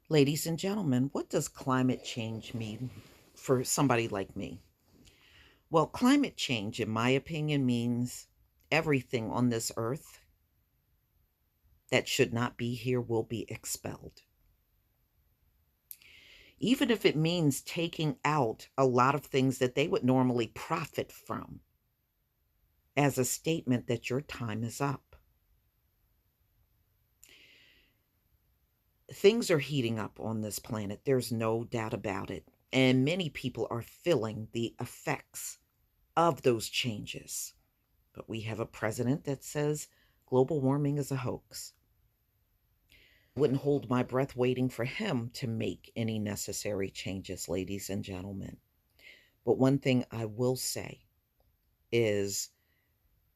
Ladies and gentlemen, what does climate change mean for somebody like me? Well, climate change, in my opinion, means everything on this earth that should not be here will be expelled. Even if it means taking out a lot of things that they would normally profit from as a statement that your time is up. Things are heating up on this planet. There's no doubt about it. And many people are feeling the effects of those changes. But we have a president that says global warming is a hoax. Wouldn't hold my breath waiting for him to make any necessary changes, ladies and gentlemen. But one thing I will say is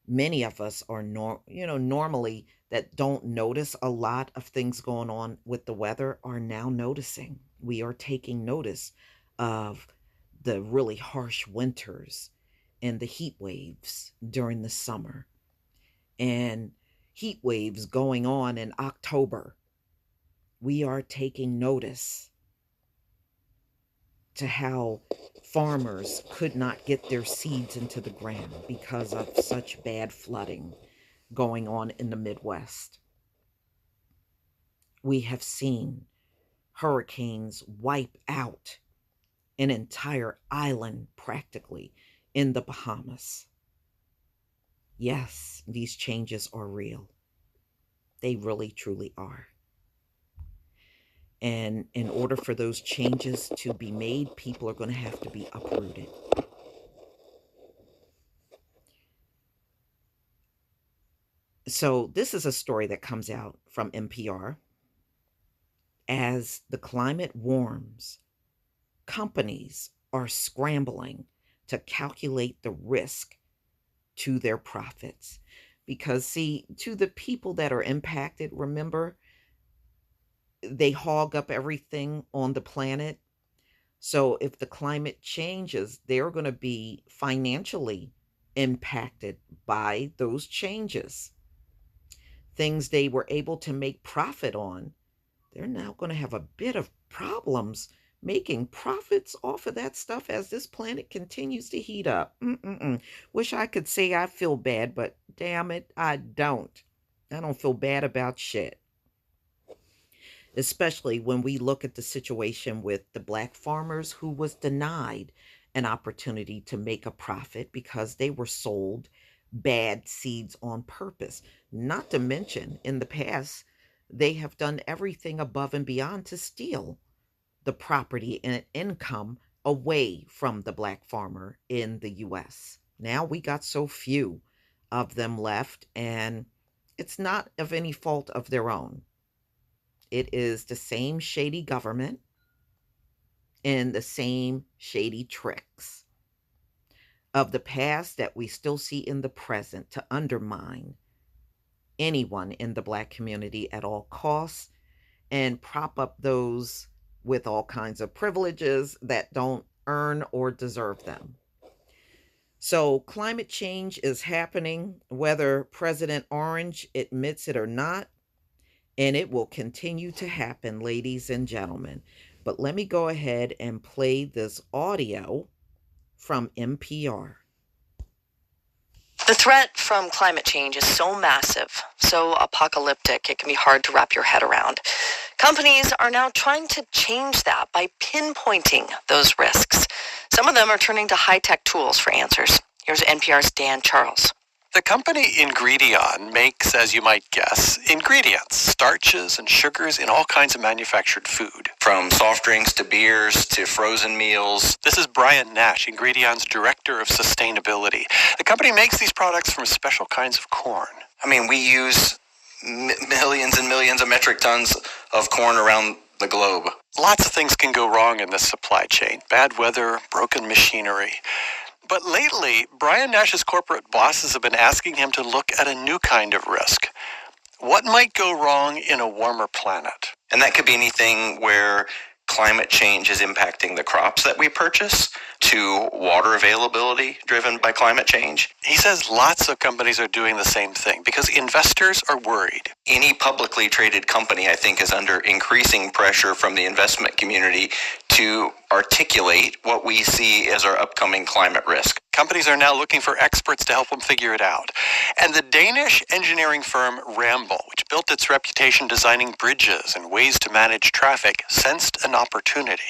many of us are normally that don't notice a lot of things going on with the weather are now noticing. We are taking notice of the really harsh winters and the heat waves during the summer and heat waves going on in October. We are taking notice to how farmers could not get their seeds into the ground because of such bad flooding going on in the Midwest. We have seen hurricanes wipe out an entire island practically in the Bahamas. Yes, these changes are real. They really, truly are. And in order for those changes to be made, people are going to have to be uprooted. So, this is a story that comes out from NPR. As the climate warms, companies are scrambling to calculate the risk to their profits. Because, see, to the people that are impacted, remember, they hog up everything on the planet. So, if the climate changes, they're going to be financially impacted by those changes. Things they were able to make profit on, they're now going to have a bit of problems making profits off of that stuff as this planet continues to heat up. Wish I could say I feel bad, but damn it, I don't. I don't feel bad about shit. Especially when we look at the situation with the black farmers who was denied an opportunity to make a profit because they were sold bad seeds on purpose. Not to mention, in the past, they have done everything above and beyond to steal the property and income away from the black farmer in the US. Now we got so few of them left, and it's not of any fault of their own. It is the same shady government and the same shady tricks of the past that we still see in the present to undermine anyone in the black community at all costs and prop up those with all kinds of privileges that don't earn or deserve them. So, climate change is happening, whether President Orange admits it or not, and it will continue to happen, ladies and gentlemen. But let me go ahead and play this audio from NPR. The threat from climate change is so massive, so apocalyptic, it can be hard to wrap your head around. Companies are now trying to change that by pinpointing those risks. Some of them are turning to high-tech tools for answers. Here's NPR's Dan Charles. The company Ingredion makes, as you might guess, ingredients, starches and sugars in all kinds of manufactured food. From soft drinks to beers to frozen meals. This is Brian Nash, Ingredion's Director of Sustainability. The company makes these products from special kinds of corn. I mean, we use millions and millions of metric tons of corn around the globe. Lots of things can go wrong in this supply chain. Bad weather, broken machinery. But lately, Brian Nash's corporate bosses have been asking him to look at a new kind of risk. What might go wrong in a warmer planet? And that could be anything where climate change is impacting the crops that we purchase to water availability driven by climate change. He says lots of companies are doing the same thing because investors are worried. Any publicly traded company, I think, is under increasing pressure from the investment community to articulate what we see as our upcoming climate risk. Companies are now looking for experts to help them figure it out. And the Danish engineering firm Ramboll, which built its reputation designing bridges and ways to manage traffic, sensed an opportunity.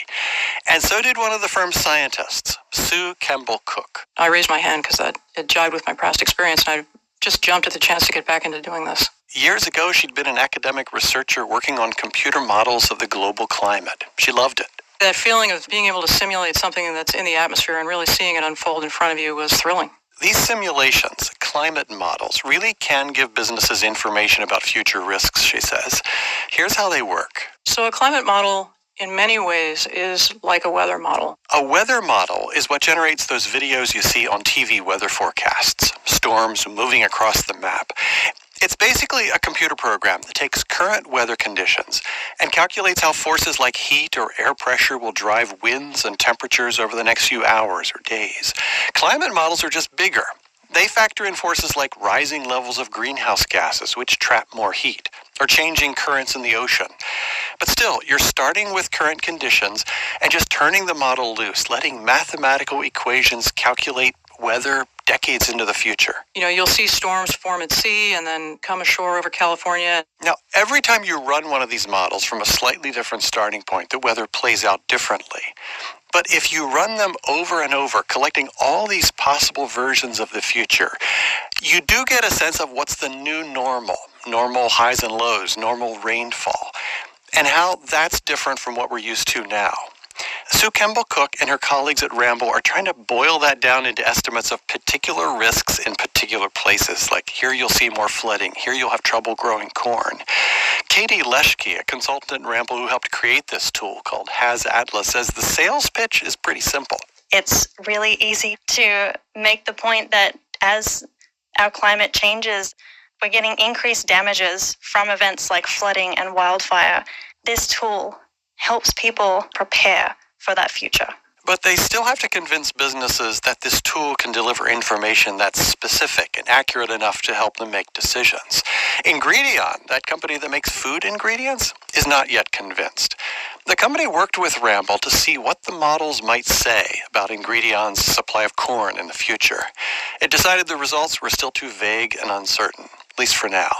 And so did one of the firm's scientists, Sue Kemble Cook. I raised my hand because it jived with my past experience, and I just jumped at the chance to get back into doing this. Years ago, she'd been an academic researcher working on computer models of the global climate. She loved it. That feeling of being able to simulate something that's in the atmosphere and really seeing it unfold in front of you was thrilling. These simulations, climate models, really can give businesses information about future risks, she says. Here's how they work. So a climate model, in many ways, is like a weather model. A weather model is what generates those videos you see on TV weather forecasts, storms moving across the map. It's basically a computer program that takes current weather conditions and calculates how forces like heat or air pressure will drive winds and temperatures over the next few hours or days. Climate models are just bigger. They factor in forces like rising levels of greenhouse gases, which trap more heat, or changing currents in the ocean. But still, you're starting with current conditions and just turning the model loose, letting mathematical equations calculate weather decades into the future. You know, you'll see storms form at sea and then come ashore over California. Now, every time you run one of these models from a slightly different starting point, the weather plays out differently. But if you run them over and over, collecting all these possible versions of the future, you do get a sense of what's the new normal highs and lows, normal rainfall, and how that's different from what we're used to now. Sue Kemble Cook and her colleagues at Ramboll are trying to boil that down into estimates of particular risks in particular places. Like here you'll see more flooding, here you'll have trouble growing corn. Katie Leschke, a consultant at Ramboll who helped create this tool called HazAtlas, says the sales pitch is pretty simple. It's really easy to make the point that as our climate changes, we're getting increased damages from events like flooding and wildfire. This tool helps people prepare for that future. But they still have to convince businesses that this tool can deliver information that's specific and accurate enough to help them make decisions. Ingredion, that company that makes food ingredients, is not yet convinced. The company worked with Ramboll to see what the models might say about Ingredion's supply of corn in the future. It decided the results were still too vague and uncertain, at least for now.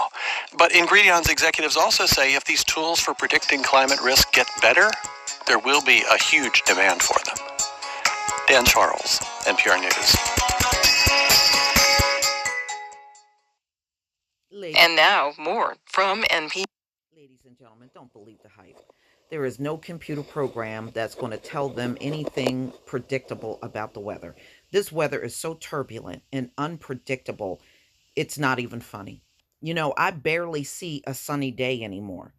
But Ingredion's executives also say if these tools for predicting climate risk get better, there will be a huge demand for them. Dan Charles, NPR News. And now, more from NPR. Ladies and gentlemen, don't believe the hype. There is no computer program that's going to tell them anything predictable about the weather. This weather is so turbulent and unpredictable, it's not even funny. You know, I barely see a sunny day anymore.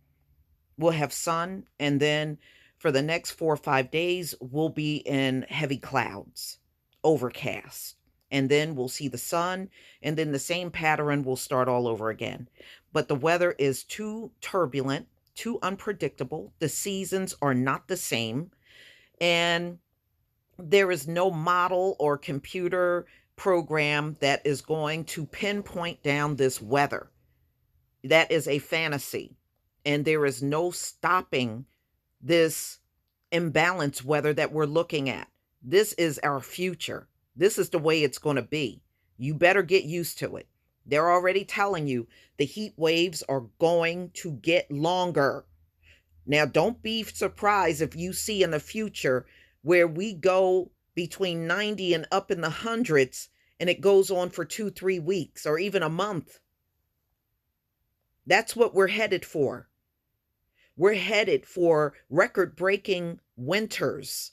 We'll have sun, and then for the next 4 or 5 days, we'll be in heavy clouds, overcast. And then we'll see the sun, and then the same pattern will start all over again. But the weather is too turbulent, too unpredictable. The seasons are not the same. And there is no model or computer program that is going to pinpoint down this weather. That is a fantasy. And there is no stopping this imbalance weather that we're looking at. This is our future. This is the way it's going to be. You better get used to it. They're already telling you the heat waves are going to get longer. Now, don't be surprised if you see in the future where we go between 90 and up in the hundreds, and it goes on for 2-3 weeks or even a month. That's what we're headed for. We're headed for record-breaking winters,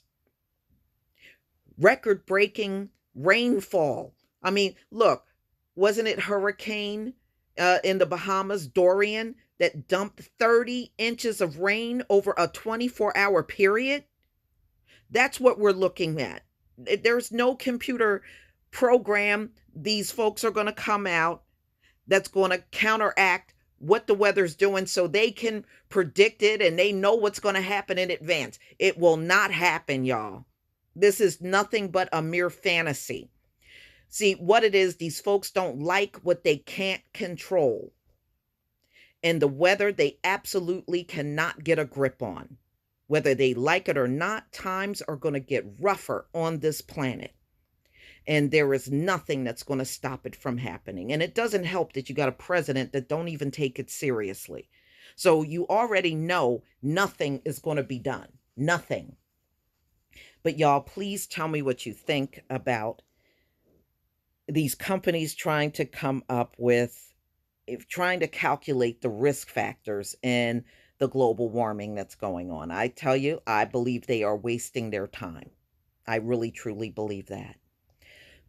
record-breaking rainfall. I mean, look, wasn't it hurricane in the Bahamas, Dorian, that dumped 30 inches of rain over a 24-hour period? That's what we're looking at. There's no computer program these folks are going to come out that's going to counteract what the weather's doing so they can predict it and they know what's going to happen in advance. It will not happen, y'all. This is nothing but a mere fantasy. See, what it is, these folks don't like what they can't control. And the weather, they absolutely cannot get a grip on. Whether they like it or not, times are going to get rougher on this planet. And there is nothing that's going to stop it from happening. And it doesn't help that you got a president that don't even take it seriously. So you already know nothing is going to be done. Nothing. But y'all, please tell me what you think about these companies trying to come up with, trying to calculate the risk factors in the global warming that's going on. I tell you, I believe they are wasting their time. I really, truly believe that.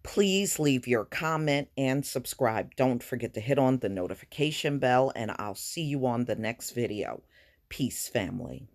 Please leave your comment and subscribe. Don't forget to hit on the notification bell, and I'll see you on the next video. Peace, family.